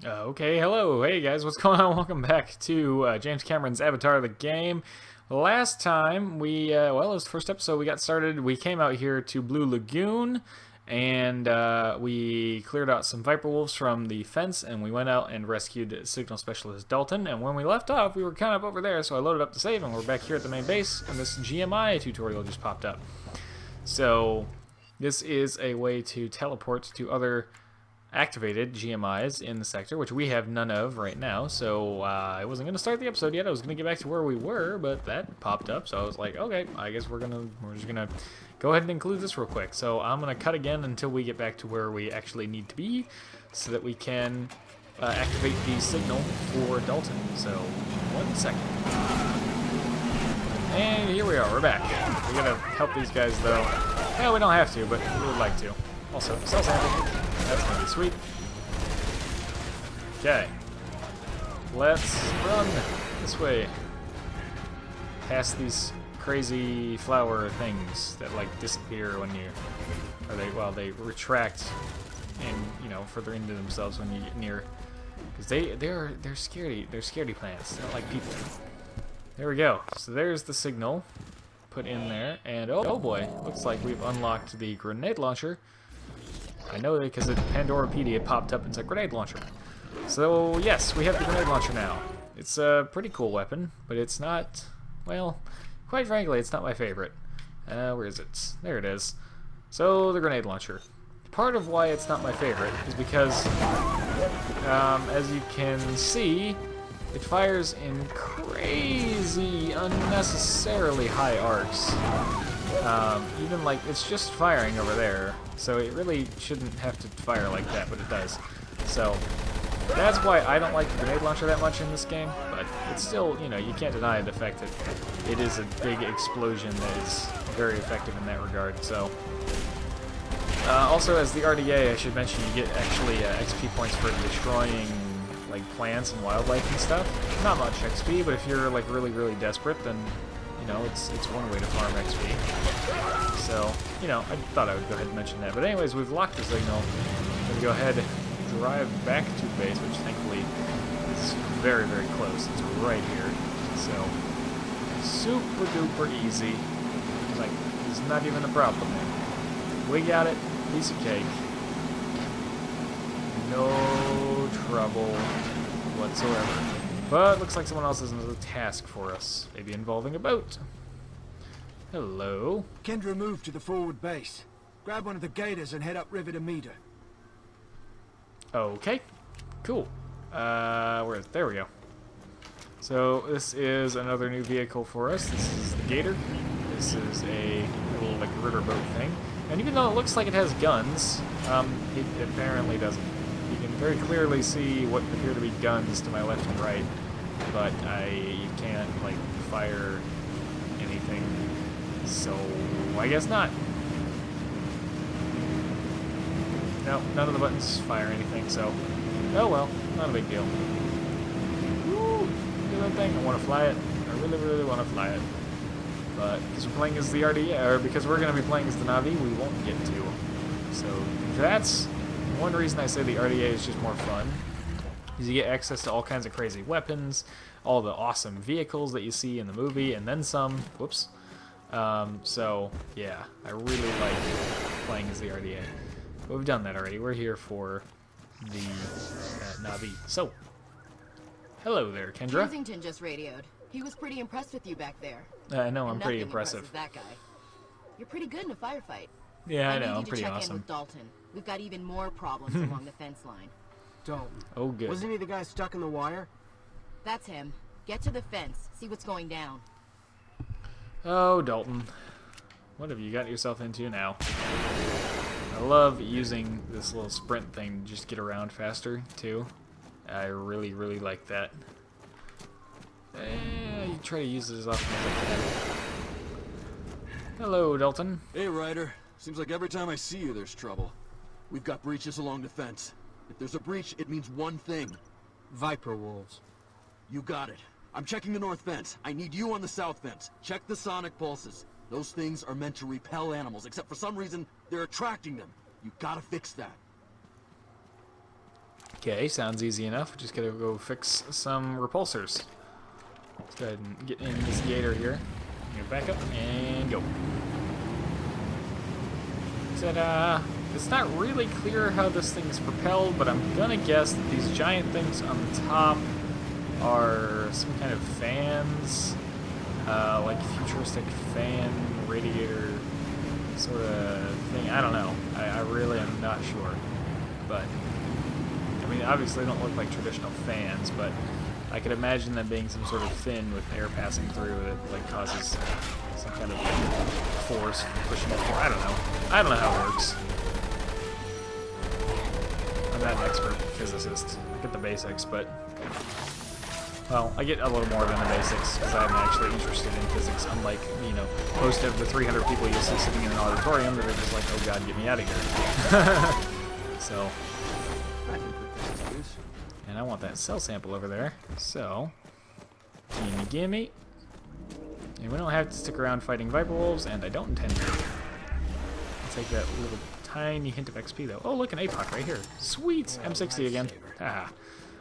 Okay, hello, hey guys, what's going on? Welcome back to James Cameron's Avatar the Game. Last time well, it was the first episode we got started. We came out here to Blue Lagoon, and we cleared out some Viper Wolves from the fence, and we went out and rescued Signal Specialist Dalton. And when we left off, we were kind of over there, so I loaded up the save, and we're back here at the main base, and this GMI tutorial just popped up. So, this is a way to teleport to other activated GMIs in the sector, which we have none of right now. So I wasn't going to start the episode yet. I was going to get back to where we were, but that popped up. So I was like, okay, I guess we're just gonna go ahead and include this real quick. So I'm gonna cut again until we get back to where we actually need to be, so that we can activate the signal for Dalton. So 1 second. And here we are. We're back. We gotta help these guys though. Yeah, we don't have to, but we would like to. Also, cell sample. That's gonna be sweet. Okay. Let's run this way. Past these crazy flower things that like disappear when you, they retract and further into themselves when you get near, because they're scaredy plants. They're not like people. There we go. So there's the signal put in there, and oh boy, looks like we've unlocked the grenade launcher. I know that because at Pandorapedia popped up and said grenade launcher. So yes, we have the grenade launcher now. It's a pretty cool weapon, but it's not, well, quite frankly, it's not my favorite. Where is it? There it is. So the grenade launcher. Part of why it's not my favorite is because, as you can see, it fires in crazy, unnecessarily high arcs. Even like, it's just firing over there, so it really shouldn't have to fire like that, but it does. So that's why I don't like the grenade launcher that much in this game, but it's still, you can't deny the fact that it is a big explosion that is very effective in that regard. So also, as the RDA, I should mention, you get actually XP points for destroying like plants and wildlife and stuff. Not much XP, but if you're like really desperate, then it's one way to farm XP. So, I thought I would go ahead and mention that. But anyways, we've locked the signal. I'm going to go ahead and drive back to base, which thankfully is very close. It's right here. So, super duper easy. Like, it's not even a problem. We got it. Piece of cake. No trouble whatsoever. But looks like someone else has another task for us, maybe involving a boat. Hello. Kendra moved to the forward base. Grab one of the gators and head upriver to meet her. Okay, cool. There we go. So this is another new vehicle for us. This is the Gator. This is a little like river boat thing. And even though it looks like it has guns, it apparently doesn't. You can very clearly see what appear to be guns to my left and right, but you can't like fire anything, so I guess not. No, none of the buttons fire anything, so oh well, not a big deal. Woo! Do that thing. I want to fly it. I really want to fly it, but because we're playing as the RDA, or because we're going to be playing as the Navi, we won't get to. So that's one reason I say the RDA is just more fun, is you get access to all kinds of crazy weapons, all the awesome vehicles that you see in the movie, and then some. Whoops. So, yeah, I really like playing as the RDA. But we've done that already. We're here for the Navi. So, hello there, Kendra. Kensington just radioed. He was pretty impressed with you back there. I know, I'm And pretty nothing impressive. impresses that guy. You're pretty good in a firefight. Yeah, I know, need I'm you to pretty check in awesome. with Dalton. We've got even more problems along the fence line. Dalton. Oh, good. Wasn't he the guy stuck in the wire? That's him. Get to the fence. See what's going down. Oh, Dalton. What have you got yourself into now? I love using this little sprint thing to just get around faster, too. I really like that. You try to use it as often as I can. Hello, Dalton. Hey, Ryder. Seems like every time I see you, there's trouble. We've got breaches along the fence. If there's a breach, it means one thing. Viper wolves. You got it. I'm checking the north fence. I need you on the south fence. Check the sonic pulses. Those things are meant to repel animals, except for some reason, they're attracting them. You gotta fix that. Okay, sounds easy enough. Just gotta go fix some repulsors. Let's go ahead and get in this gator here. Get back up and go. Ta-da! It's not really clear how this thing is propelled, but I'm gonna guess that these giant things on the top are some kind of fans, like futuristic fan radiator sort of thing. I don't know. I really am not sure. But, I mean, obviously they don't look like traditional fans, but I could imagine them being some sort of fin with air passing through that like causes some kind of force pushing it forward. I don't know how it works. I'm not an expert physicist. I get the basics, but well, I get a little more than the basics because I'm actually interested in physics, unlike, you know, most of the 300 people you see sitting in an auditorium that are just like, oh god, get me out of here. So, I can put this to use. and I want that cell sample over there, so gimme. And we don't have to stick around fighting Viper Wolves, and I don't intend to. I'll take that little tiny hint of XP though. Oh, look, an APOC right here. Sweet! M60 again. Haha.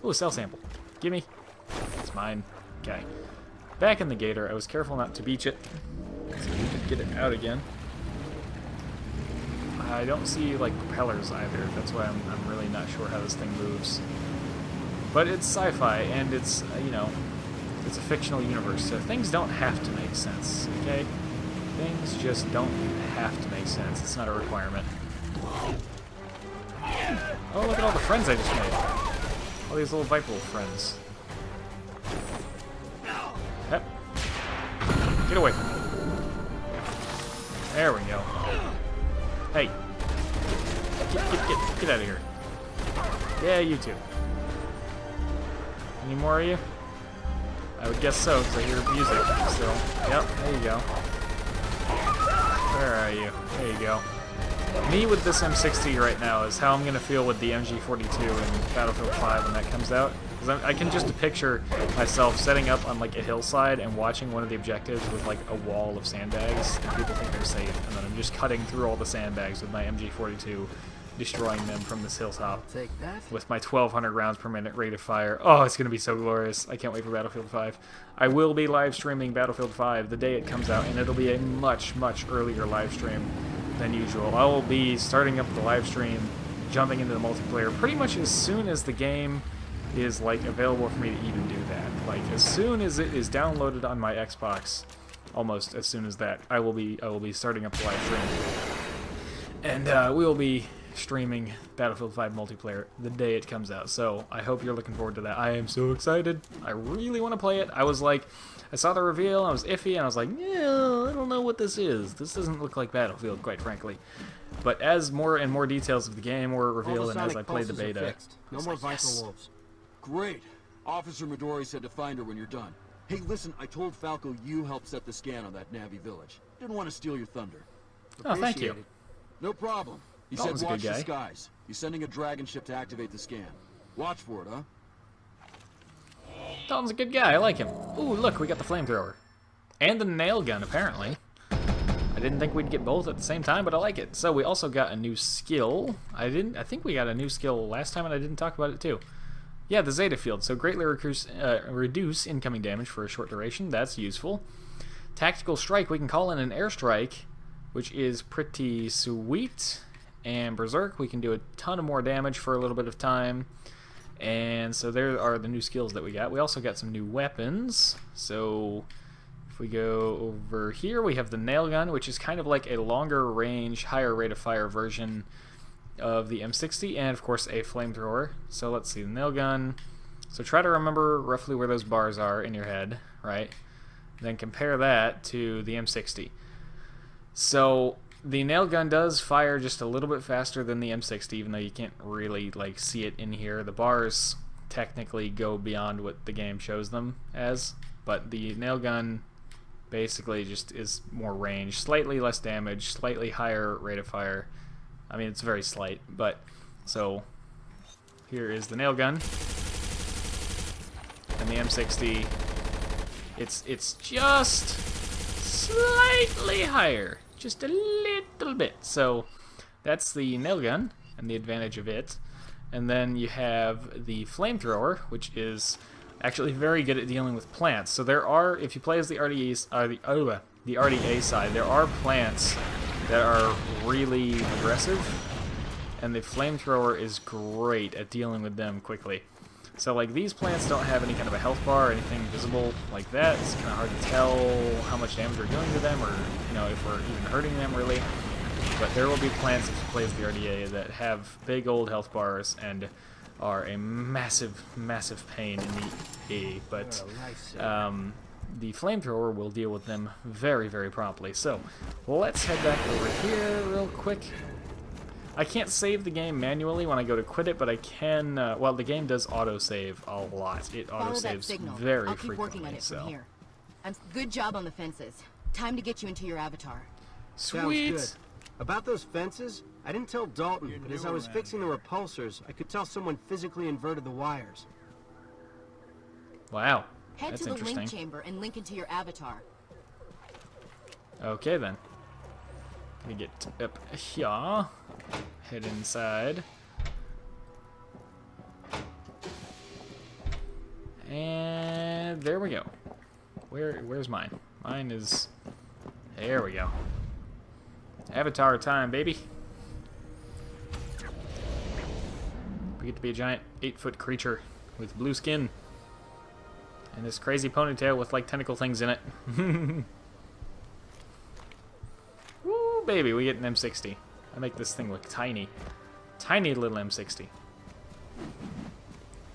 Oh, cell sample. Gimme. It's mine. Okay. Back in the gator, I was careful not to beach it, so we could get it out again. I don't see, like, propellers either. That's why I'm really not sure how this thing moves. But it's sci-fi, and it's, you know, it's a fictional universe, so things don't have to make sense, okay? Things just don't have to make sense. It's not a requirement. Oh, look at all the friends I just made. All these little Viper Wolf friends. Yep. Get away from me. There we go. Hey. Get out of here. Yeah, you too. Any more of you? I would guess so, because I hear music still. Yep, there you go. Where are you? There you go. Me with this M60 right now is how I'm going to feel with the MG42 in Battlefield 5 when that comes out. Because I can just picture myself setting up on like a hillside and watching one of the objectives with like a wall of sandbags, and people think they're safe, and then I'm just cutting through all the sandbags with my MG42, destroying them from this hilltop Take that. with my 1,200 rounds per minute rate of fire. Oh, it's going to be so glorious. I can't wait for Battlefield 5. I will be live streaming Battlefield 5 the day it comes out, and it'll be a much, much earlier live stream than usual. I will be starting up the live stream, jumping into the multiplayer pretty much as soon as the game is like available for me to even do that. Like as soon as it is downloaded on my Xbox, almost as soon as that, I will be starting up the live stream, and we will be streaming Battlefield 5 multiplayer the day it comes out. So I hope you're looking forward to that. I am so excited. I really want to play it. I was like, I saw the reveal, I was iffy, and I was like, yeah, I don't know what this is. This doesn't look like Battlefield, quite frankly. But as more and more details of the game were revealed, and as I played the beta, No more Viper Wolves. Great. Officer Midori said to find her when you're done. Hey, listen, I told Falco you helped set the scan on that Navi village. Didn't want to steal your thunder. oh, thank you. Appreciate it. No problem. He Dalton's a said good watch the guy. skies. He's sending a dragon ship to activate the scan. Watch for it, huh? Dalton's a good guy. I like him. Ooh, look, we got the flamethrower. And the nail gun, apparently. I didn't think we'd get both at the same time, but I like it. So we also got a new skill. I think we got a new skill last time, and I didn't talk about it too. Yeah, the Zeta Field. So greatly reduce incoming damage for a short duration. That's useful. Tactical Strike. We can call in an airstrike, which is pretty sweet. And Berserk. We can do a ton of more damage for a little bit of time. And so there are the new skills that we got. We also got some new weapons. So if we go over here, we have the nail gun, which is kind of like a longer range, higher rate of fire version of the M60, and of course a flamethrower. So let's see, the nail gun. So try to remember roughly where those bars are in your head, right? Then compare that to the M60. So the nail gun does fire just a little bit faster than the M60, even though you can't really like see it in here. The bars technically go beyond what the game shows them as, but the nail gun basically just is more range, slightly less damage, slightly higher rate of fire. I mean, it's very slight, but so here is the nail gun, and the M60. It's just slightly higher. Just a little bit. So that's the nail gun and the advantage of it. And then you have the flamethrower, which is actually very good at dealing with plants. So there are, if you play as the RDA side, there are plants that are really aggressive, and the flamethrower is great at dealing with them quickly. So like these plants don't have any kind of a health bar or anything visible like that. It's kind of hard to tell how much damage we're doing to them, or if we're even hurting them really. But there will be plants if you play as the RDA that have big old health bars and are a massive, massive pain in the A. But the flamethrower will deal with them very, very promptly. So let's head back over here real quick. I can't save the game manually when I go to quit it, but I can. Well, the game does autosave a lot. It autosaves very I'll keep frequently. working on it from here. Good job on the fences. Time to get you into your avatar. Sweet. Sounds good. About those fences, I didn't tell Dalton, but as I was fixing the repulsors, I could tell someone physically inverted the wires. Wow. Head That's to the interesting. link chamber and link into your avatar. Okay then. Let me get up here. Head inside. And there we go. Where's mine? Mine is... There we go. Avatar time, baby. We get to be a giant 8-foot creature with blue skin. And this crazy ponytail with like tentacle things in it. Woo, baby, we get an M60. I make this thing look tiny. Tiny little M60.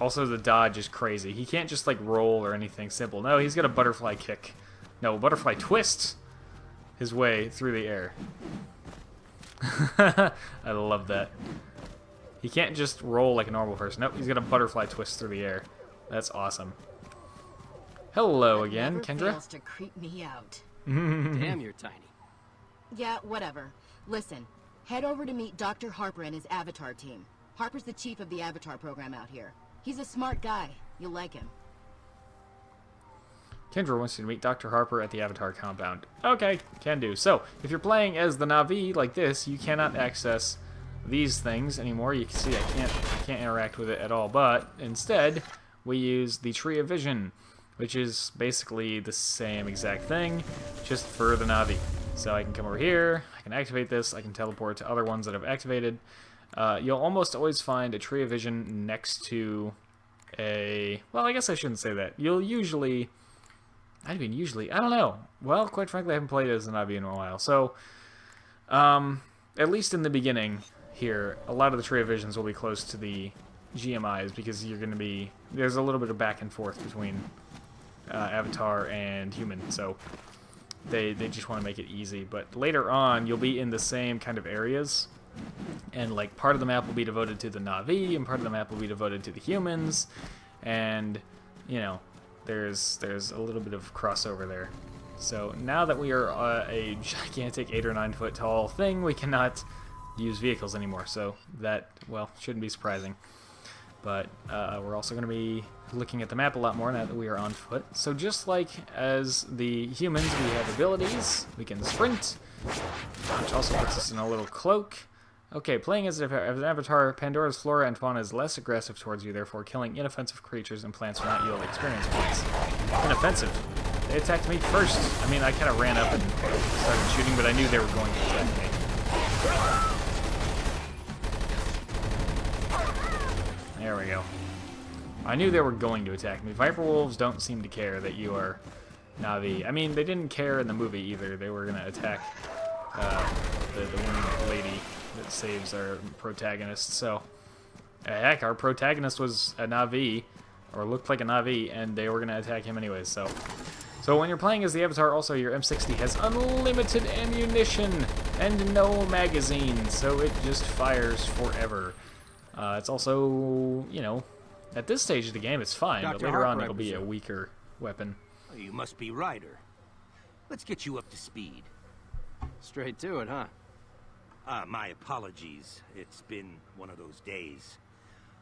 Also, the dodge is crazy. He can't just like roll or anything simple. No, he's got a butterfly kick. No, butterfly twist his way through the air. I love that. He can't just roll like a normal person. Nope, he's got a butterfly twist through the air. That's awesome. Hello again, Never Kendra. fails to creep me out. Damn, you're tiny. Yeah, whatever. Listen, head over to meet Dr. Harper and his Avatar team. Harper's the chief of the Avatar program out here. He's a smart guy. You'll like him. Kendra wants you to meet Dr. Harper at the Avatar compound. Okay, can do. So, if you're playing as the Navi like this, you cannot access these things anymore. You can see I can't interact with it at all. But instead, we use the Tree of Vision, which is basically the same exact thing, just for the Navi. So I can come over here, I can activate this, I can teleport to other ones that I've activated. You'll almost always find a Tree of Vision next to a... Well, I guess I shouldn't say that. You'll usually... I don't know. Well, quite frankly, I haven't played as a Navi in a while. So, at least in the beginning here, a lot of the Tree of Visions will be close to the GMIs because you're going to be... There's a little bit of back and forth between Avatar and human, so they just want to make it easy. But later on, you'll be in the same kind of areas, and like part of the map will be devoted to the Navi, and part of the map will be devoted to the humans, and there's a little bit of crossover there. So now that we are a gigantic 8 or 9 foot tall thing, we cannot use vehicles anymore. So that, well, shouldn't be surprising. But we're also going to be looking at the map a lot more now that we are on foot. So just like as the humans, we have abilities. We can sprint, which also puts us in a little cloak. Okay, playing as an avatar, Pandora's flora and fauna is less aggressive towards you, therefore killing inoffensive creatures and plants will not yield experience points. Inoffensive? They attacked me first. I mean, I kind of ran up and started shooting, but I knew they were going to attack me. There we go. I knew they were going to attack me. Viper Wolves don't seem to care that you are Navi. I mean, they didn't care in the movie either. They were going to attack the one lady that saves our protagonist. So, heck, our protagonist was a Navi, or looked like a Navi, and they were going to attack him anyways. So when you're playing as the Avatar, also your M60 has unlimited ammunition and no magazine, so it just fires forever. It's also, at this stage of the game, it's fine, but later on it'll be a weaker weapon. Oh, you must be Ryder. Let's get you up to speed. Straight to it, huh? My apologies. It's been one of those days.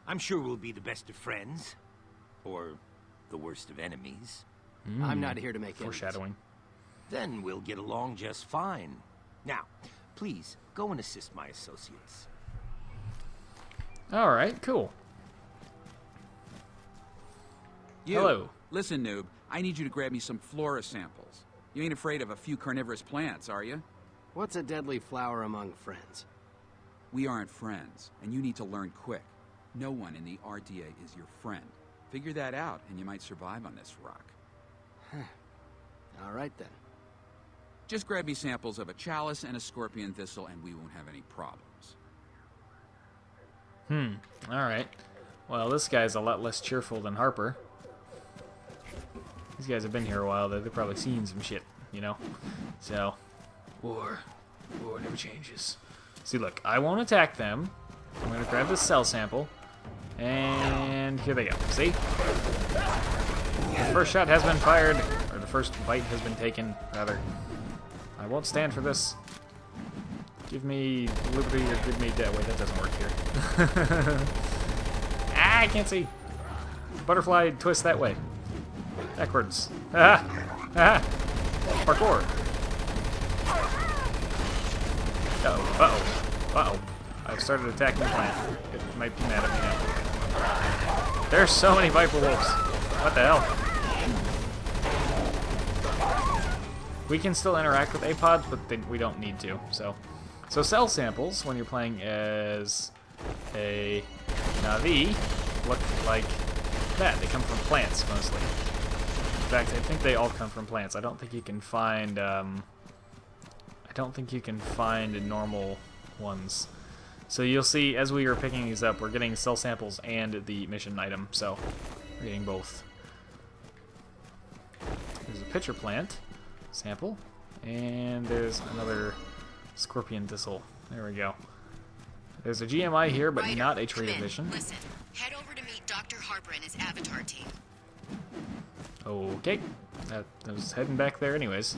I'm sure we'll be the best of friends. Or the worst of enemies. I'm not here to make Foreshadowing. Then we'll get along just fine. Now, please, go and assist my associates. Alright, cool. You. Hello. Listen, noob. I need you to grab me some flora samples. You ain't afraid of a few carnivorous plants, are you? What's a deadly flower among friends? We aren't friends, and you need to learn quick. No one in the RDA is your friend. Figure that out, and you might survive on this rock. All right, then. Just grab me samples of a chalice and a scorpion thistle, and we won't have any problems. Alright. Well, this guy's a lot less cheerful than Harper. These guys have been here a while, they've probably seen some shit, you know? So, war never changes. See, look, I won't attack them. I'm gonna grab this cell sample, and here they go. See? The first shot has been fired, or the first bite has been taken, rather. I won't stand for this. Give me liberty or give me death. Wait, that doesn't work here. Ah, I can't see. Butterfly twist that way. Backwards. Ah! Ah! Parkour. Uh-oh. Uh-oh. Uh-oh. I've started attacking the plant. It might be mad at me now. There's so many Viper Wolves. What the hell? We can still interact with APODs, but we don't need to. So cell samples, when you're playing as a Navi, look like that. They come from plants, mostly. In fact, I think they all come from plants. I don't think you can find, normal ones. So you'll see, as we are picking these up, we're getting cell samples and the mission item, so we're getting both. There's a pitcher plant sample, and there's another scorpion thistle. There we go. There's a GMI here, but Ryder, not a come trade in. edition. Listen, head over to meet Dr. Harper and his Avatar team. Okay. I was heading back there anyways.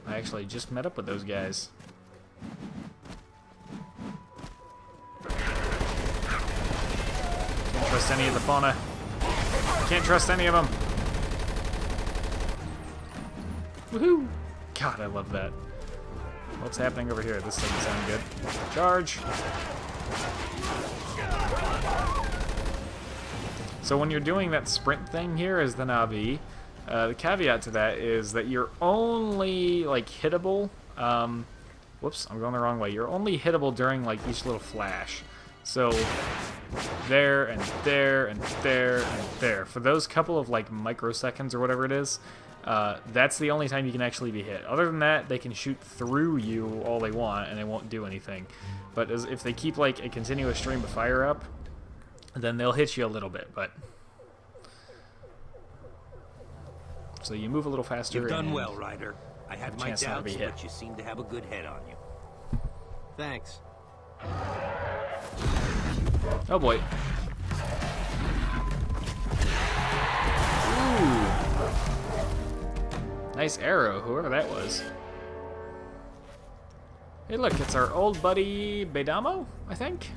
I actually just met up with those guys. Can't trust any of the fauna. Can't trust any of them. Woohoo! God, I love that. What's happening over here? This doesn't sound good. Charge! So when you're doing that sprint thing here as the Navi, the caveat to that is that you're only, like, hittable. Whoops, I'm going the wrong way. You're only hittable during, like, each little flash. So, there, and there, and there, and there. For those couple of, like, microseconds or whatever it is, that's the only time you can actually be hit. Other than that, they can shoot through you all they want, and they won't do anything. But if they keep, like, a continuous stream of fire up, then they'll hit you a little bit, but... So you move a little faster. You've done well, Ryder. I had my chance not to be doubts, hit. but you seem to have a good head on you. Thanks. Oh boy. Ooh. Nice arrow, whoever that was. Hey look, it's our old buddy Bedamo, I think?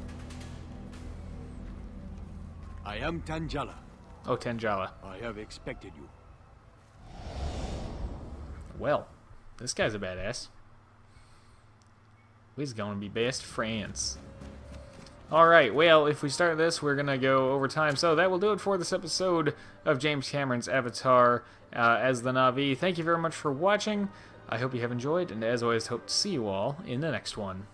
I am Tanjala. Oh, Tanjala. I have expected you. Well, this guy's a badass. We's gonna be best friends. Alright, well, if we start this, we're gonna go over time. So that will do it for this episode of James Cameron's Avatar as the Navi. Thank you very much for watching. I hope you have enjoyed, and as always, hope to see you all in the next one.